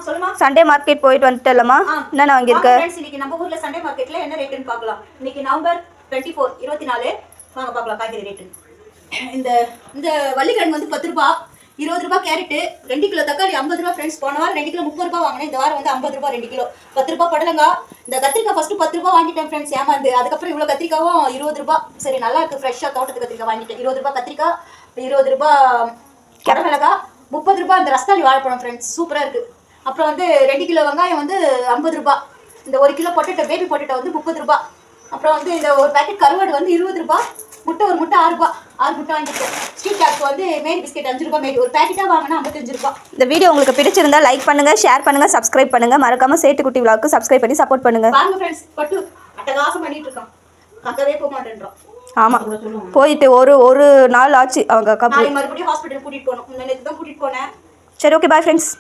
சொல்லுமா. Sunday market போயிட்டு வந்துட்டேலமா. என்ன வாங்கியிருக்க? இன்னைக்கு நம்ம ஊர்ல சண்டே மார்க்கெட்ல என்ன ரேட்டுன்னு பார்க்கலாம். இன்னைக்கு நவம்பர் 24 24 வாங்க பார்க்கலாம் காய்கறி ரேட்டு. இந்த இந்த வள்ளிக்கிழங்கு வந்து 10 ரூபாய், 20 ரூபாய் கேரட்டு, 2 கிலோ தக்காளி 50 ரூபாய் ஃப்ரெண்ட்ஸ். போன வாரம் 2 கிலோ 30 ரூபாய் வாங்கினேன். இந்த வாரம் வந்து 50 ரூபாய் 2 கிலோ 10 ரூபாய். புடலங்காய் இந்த கத்திரிக்காய் ஃபர்ஸ்ட் 10 ரூபாய் வாங்கிட்டேன் ஃப்ரெண்ட்ஸ், ஏமாந்து. அதுக்கப்புறம் இவ்வளோ கத்திரிக்காவும் 20 ரூபாய். சரி நல்லா இருக்கு ஃப்ரெஷ்ஷாக தோட்டத்து கத்திரிக்காய் வாங்கிட்டேன். 20 ரூபாய் கத்திரிக்காய், 20 ரூபாய் கடமிளகாய், 30 ரூபாய் இந்த ரஸ்தாளி வாழைப்பழம் ஃப்ரெண்ட்ஸ், சூப்பராக இருக்கு. அப்புறம் வந்து 2 கிலோ வெங்காயம் வந்து 50 ரூபாய். இந்த 1 கிலோ பொட்டேட்டோ பேபி பொட்டேட்டோ வந்து 30 ரூபாய். அப்புறம் வந்து இந்த ஒரு பேக்கெட் கருவாடு வந்து 20 ரூபாய். முட்டை ஒரு முட்டை 6 ரூபாய், 6 முட்டை வாங்கிட்டேன். ஸ்ட்ரீட் டாக் வந்து மேரி பிஸ்கெட் 5 ரூபாய் மேரி. ஒரு பேக்கெட்டாக வாங்கினா 55 ரூபாய். இந்த வீடியோ உங்களுக்கு பிடிச்சிருந்தா லைக் பண்ணுங்க, ஷேர் பண்ணுங்க, சப்ஸ்கிரைப் பண்ணுங்க. மறக்காம சேட்டுக்குட்டி விலாக்கு சப்ஸ்கிரைப் பண்ணி சப்போர்ட் பண்ணுங்க. பாருங்க ஃப்ரெண்ட்ஸ், பட்டு அட்டகாசம் பண்ணிட்டு இருக்கான். கக்கவே போக மாட்டேன்றோம். ஆமா, போயிட்டு ஒரு நாள் ஆச்சு அவங்க மறுபடியும் ஹாஸ்பிட்டல் கூட்டிட்டு போகணும். நேற்று தான் கூட்டிட்டு போனேன். சரி, ஓகே, பாய் ஃப்ரெண்ட்ஸ்.